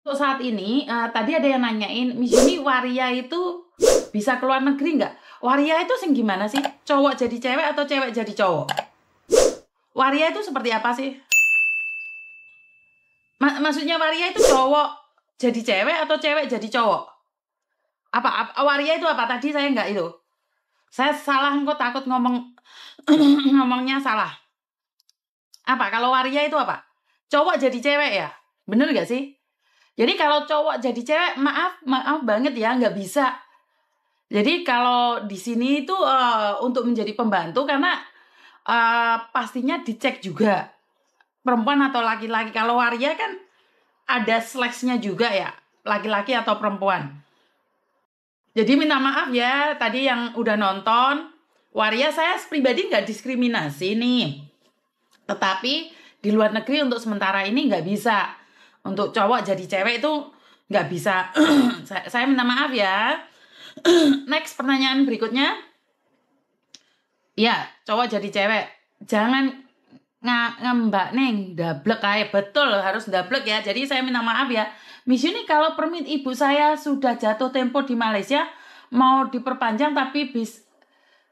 Untuk saat ini, tadi ada yang nanyain, Miss Yuni, waria itu bisa keluar negeri nggak? Waria itu sing gimana sih? Cowok jadi cewek atau cewek jadi cowok? Waria itu seperti apa sih? Maksudnya waria itu cowok jadi cewek atau cewek jadi cowok? Waria itu apa? Tadi saya nggak itu. Saya salah, kok takut ngomongnya salah. Apa? Kalau waria itu apa? Cowok jadi cewek ya? Bener nggak sih? Jadi kalau cowok jadi cewek, maaf banget ya, nggak bisa. Jadi kalau di sini itu untuk menjadi pembantu karena pastinya dicek juga perempuan atau laki-laki. Kalau waria kan ada seleksinya juga ya, laki-laki atau perempuan. Jadi minta maaf ya tadi yang udah nonton. Waria saya pribadi nggak diskriminasi nih. Tetapi di luar negeri untuk sementara ini nggak bisa. Untuk cowok jadi cewek itu nggak bisa. Saya minta maaf ya. Next, pertanyaan berikutnya. Ya, cowok jadi cewek. Jangan ngembak neng, dablek kayak betul harus dablek ya. Jadi saya minta maaf ya. Miss Yuni, kalau permit ibu saya sudah jatuh tempo di Malaysia, mau diperpanjang tapi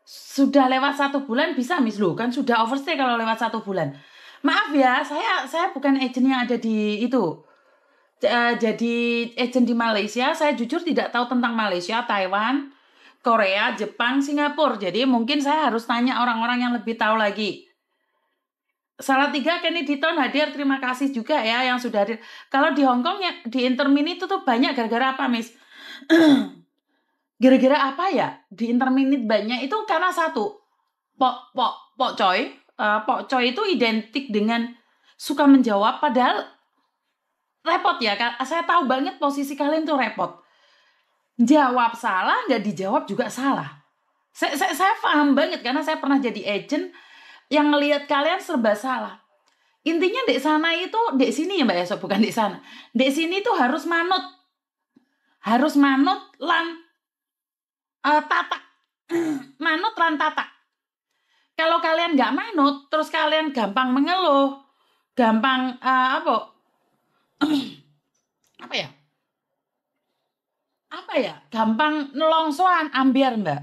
sudah lewat 1 bulan bisa Miss, lu kan sudah overstay kalau lewat 1 bulan. Maaf ya, saya bukan agent yang ada di itu. Jadi agent di Malaysia, saya jujur tidak tahu tentang Malaysia, Taiwan, Korea, Jepang, Singapura. Jadi mungkin saya harus tanya orang-orang yang lebih tahu lagi. Salah 3, Kenny Diton hadir, terima kasih juga ya yang sudah hadir. Kalau di Hong Kong ya, di Intermini itu tuh banyak gara-gara apa, Miss? Gara-gara apa ya? Di Interminute banyak itu karena satu, Pok Coy itu identik dengan suka menjawab, padahal repot ya. Saya tahu banget posisi kalian tuh repot. Jawab salah, nggak dijawab juga salah. Saya paham banget karena saya pernah jadi agent yang ngelihat kalian serba salah. Intinya dek sana itu, dek sini ya Mbak Esok, bukan dek sana. Dek sini tuh harus manut. Harus manut lan tatak. Manut lan tatak. Kalau kalian nggak manut, terus kalian gampang mengeluh, gampang apa ya? Gampang nelongsoan, ambiar Mbak.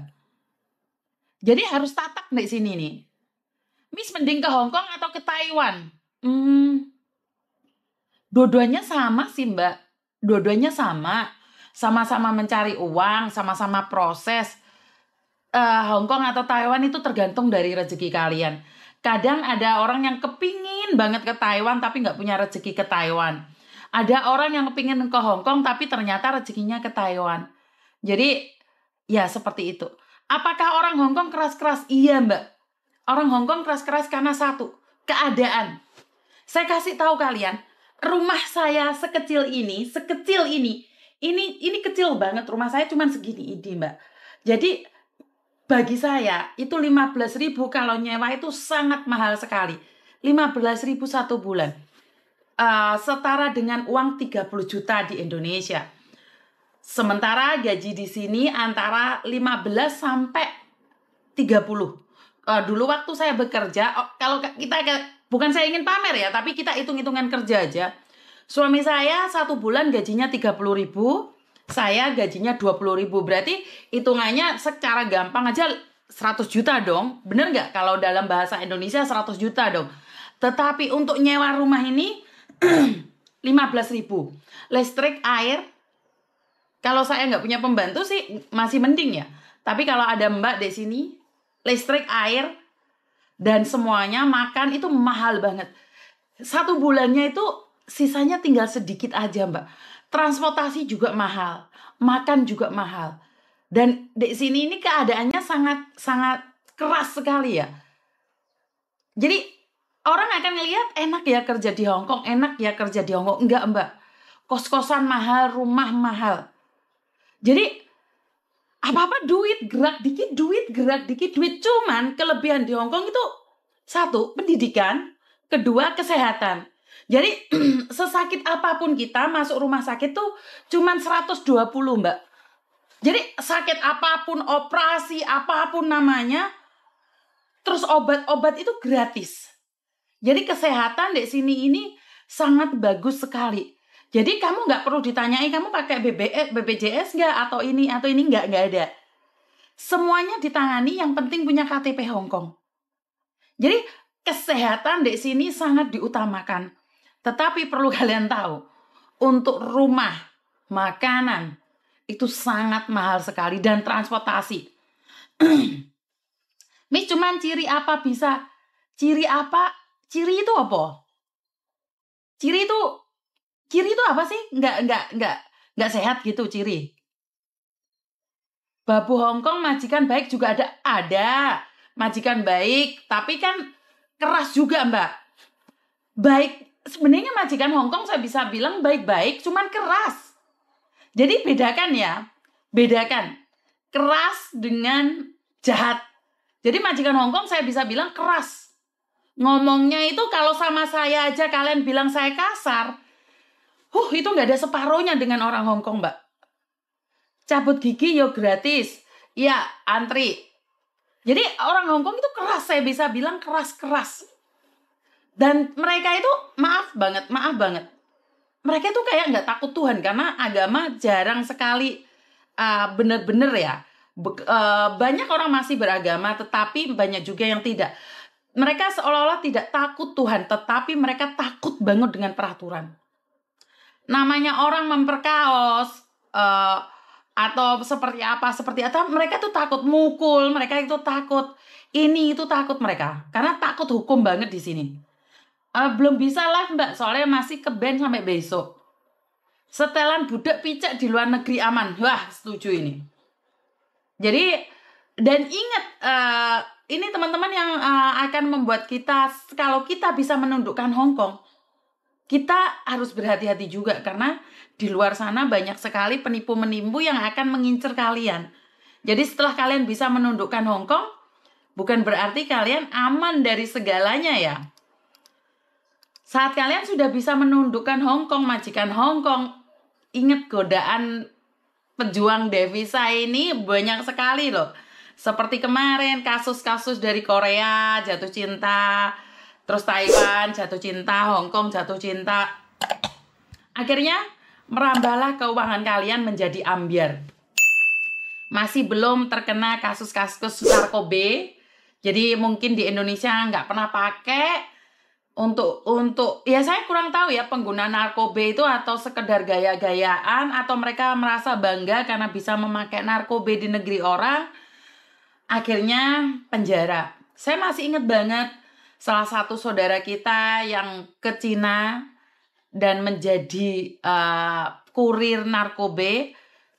Jadi harus tatak di sini nih. Miss mending ke Hong Kong atau ke Taiwan? Dua-duanya sama sih Mbak. Dua-duanya sama. Sama-sama mencari uang, sama-sama proses. Hong Kong atau Taiwan itu tergantung dari rezeki kalian. Kadang ada orang yang kepingin banget ke Taiwan tapi nggak punya rezeki ke Taiwan. Ada orang yang kepingin ke Hong Kong tapi ternyata rezekinya ke Taiwan. Jadi ya seperti itu. Apakah orang Hong Kong keras-keras? Iya Mbak. Orang Hong Kong keras-keras karena satu, keadaan. Saya kasih tahu kalian, rumah saya sekecil ini, ini kecil banget. Rumah saya cuma segini ini Mbak. Jadi bagi saya itu 15.000 kalau nyewa itu sangat mahal sekali. 15.000 1 bulan. Setara dengan uang 30 juta di Indonesia. Sementara gaji di sini antara 15 sampai 30. Dulu waktu saya bekerja, kalau kita bukan saya ingin pamer ya, tapi kita hitung-hitungan kerja aja. Suami saya 1 bulan gajinya 30.000, saya gajinya 20.000. Berarti hitungannya secara gampang aja 100 juta dong. Bener nggak? Kalau dalam bahasa Indonesia 100 juta dong. Tetapi untuk nyewa rumah ini 15.000. Listrik, air, kalau saya nggak punya pembantu sih masih mending ya. Tapi kalau ada Mbak di sini, listrik, air, dan semuanya makan itu mahal banget. 1 bulannya itu sisanya tinggal sedikit aja Mbak. Transportasi juga mahal, makan juga mahal. Dan di sini ini keadaannya sangat keras sekali ya. Jadi orang akan lihat enak ya kerja di Hong Kong, enak ya kerja di Hong Kong. Enggak Mbak, kos-kosan mahal, rumah mahal. Jadi apa-apa duit, gerak dikit. Cuman kelebihan di Hong Kong itu satu, pendidikan, kedua, kesehatan. Jadi sesakit apapun kita masuk rumah sakit tuh cuman 120 Mbak. Jadi sakit apapun, operasi apapun namanya, terus obat-obat itu gratis. Jadi kesehatan di sini ini sangat bagus sekali. Jadi kamu nggak perlu ditanyai kamu pakai BPJS nggak atau ini nggak ada. Semuanya ditangani, yang penting punya KTP Hong Kong. Jadi kesehatan di sini sangat diutamakan. Tetapi perlu kalian tahu, untuk rumah, makanan, itu sangat mahal sekali, dan transportasi. Miss, cuman ciri apa bisa? Ciri apa? Ciri itu apa? Ciri itu apa sih? Nggak sehat gitu ciri. Babu Hongkong majikan baik juga ada majikan baik, tapi kan keras juga, Mbak. Baik, sebenarnya majikan Hongkong saya bisa bilang baik-baik, cuman keras. Jadi bedakan keras dengan jahat. Jadi majikan Hongkong saya bisa bilang keras. Ngomongnya itu kalau sama saya aja kalian bilang saya kasar, itu nggak ada separohnya dengan orang Hongkong, Mbak. Cabut gigi yo gratis, ya antri. Jadi orang Hongkong itu keras, saya bisa bilang keras. Dan mereka itu maaf banget. Mereka itu kayak nggak takut Tuhan, karena agama jarang sekali bener-bener ya. Banyak orang masih beragama, tetapi banyak juga yang tidak. Mereka seolah-olah tidak takut Tuhan, tetapi mereka takut banget dengan peraturan. Namanya orang memperkaos atau seperti apa, mereka tuh takut mukul, mereka itu takut ini itu takut mereka, karena takut hukum banget di sini. Belum bisa live, Mbak, soalnya masih ke band sampai besok. Setelan budak picek di luar negeri aman. Wah, setuju ini. Jadi, dan ingat, ini teman-teman yang akan membuat kita, kalau kita bisa menundukkan Hong Kong, kita harus berhati-hati juga, karena di luar sana banyak sekali penipu-menipu yang akan mengincar kalian. Jadi setelah kalian bisa menundukkan Hong Kong, bukan berarti kalian aman dari segalanya ya. Saat kalian sudah bisa menundukkan Hong Kong, majikan Hong Kong, ingat godaan pejuang devisa ini banyak sekali loh. Seperti kemarin kasus-kasus dari Korea jatuh cinta, terus Taiwan jatuh cinta, Hong Kong jatuh cinta. Akhirnya merambahlah keuangan kalian menjadi ambyar. Masih belum terkena kasus-kasus narkoba. Jadi mungkin di Indonesia nggak pernah pakai. Untuk ya saya kurang tahu ya, pengguna narkoba itu atau sekedar gaya-gayaan, atau mereka merasa bangga karena bisa memakai narkoba di negeri orang, akhirnya penjara. Saya masih ingat banget salah satu saudara kita yang ke Cina dan menjadi kurir narkoba,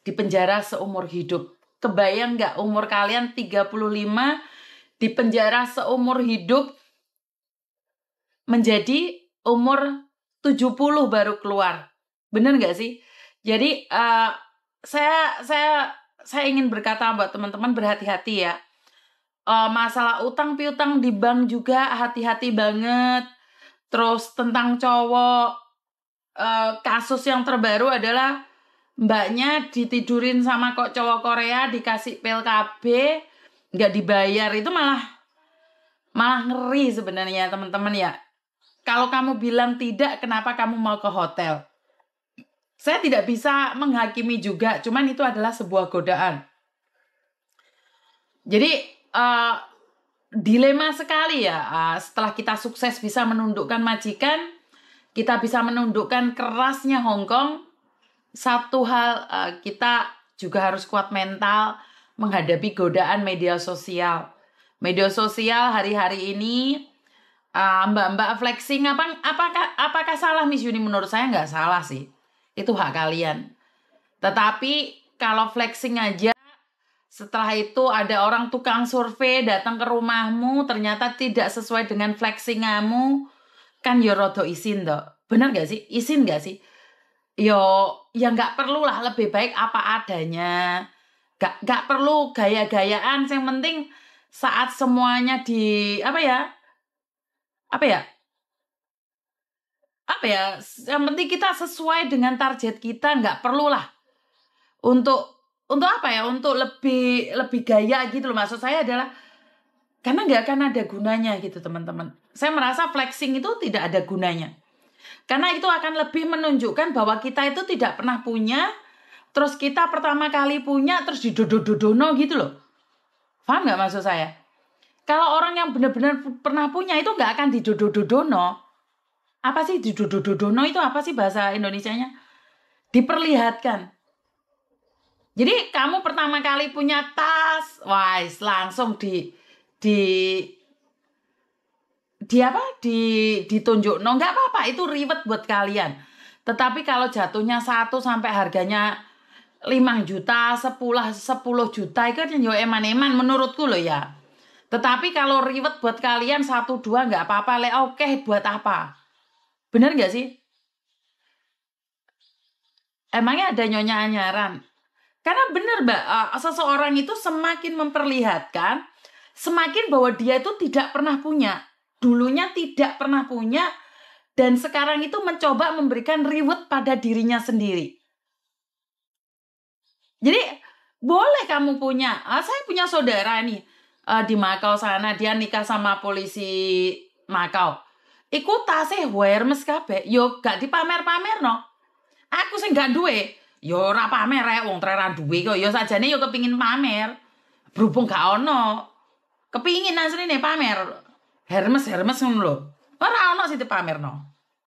di penjara seumur hidup. Kebayang nggak umur kalian 35 di penjara seumur hidup, menjadi umur 70 baru keluar. Bener nggak sih? Jadi saya ingin berkata buat teman-teman, berhati-hati ya. Masalah utang piutang di bank juga hati-hati banget. Terus tentang cowok, kasus yang terbaru adalah mbaknya ditidurin sama kok cowok Korea, dikasih pil KB, nggak dibayar. Itu malah ngeri sebenarnya teman-teman ya. Kalau kamu bilang tidak, kenapa kamu mau ke hotel? Saya tidak bisa menghakimi juga, cuman itu adalah sebuah godaan. Jadi dilema sekali ya. Setelah kita sukses bisa menundukkan majikan, kita bisa menundukkan kerasnya Hong Kong. Satu hal, kita juga harus kuat mental menghadapi godaan media sosial. Media sosial hari-hari ini, mbak-mbak flexing, apakah salah Miss Yuni? Menurut saya nggak salah sih. Itu hak kalian. Tetapi kalau flexing aja, setelah itu ada orang tukang survei datang ke rumahmu, ternyata tidak sesuai dengan flexingamu, kan yo rodo isin toh. Bener nggak sih? Isin nggak sih? Yo, ya nggak perlu lah, lebih baik apa adanya. Nggak perlu gaya-gayaan. Yang penting saat semuanya yang penting kita sesuai dengan target kita. Nggak perlu lah untuk lebih gaya gitu loh. Maksud saya adalah karena nggak akan ada gunanya gitu teman-teman. Saya merasa flexing itu tidak ada gunanya. Karena itu akan lebih menunjukkan bahwa kita itu tidak pernah punya, terus kita pertama kali punya, terus didodo-dodono gitu loh. Paham nggak maksud saya? Kalau orang yang benar-benar pernah punya itu nggak akan didodo-dodono. Apa sih didodo-dodono itu apa sih bahasa Indonesianya? Diperlihatkan. Jadi kamu pertama kali punya tas, wais langsung ditunjuk. No, nggak apa-apa, itu ribet buat kalian. Tetapi kalau jatuhnya 1 sampai harganya 5 juta, 10 juta, itu kan yo eman-eman menurutku loh ya. Tetapi kalau ribet buat kalian 1, 2 nggak apa-apa, oke buat apa? Bener nggak sih? Emangnya ada Nyonya Anyaran? Karena bener Mbak, seseorang itu semakin memperlihatkan, semakin bahwa dia itu tidak pernah punya. Dulunya tidak pernah punya, dan sekarang itu mencoba memberikan reward pada dirinya sendiri. Jadi boleh kamu punya. Saya punya saudara nih di Makau sana, dia nikah sama polisi Makau. Iku tasih Hermes kabeh, yo gak dipamer-pamer no. Aku sing gak duwe, yo ora pamer wong treran duwe kok. Yo sajane yo kepingin pamer. Berhubung gak ono. Kepingin asline pamer. Hermes ngono lho. Ora ono sing dipamerno.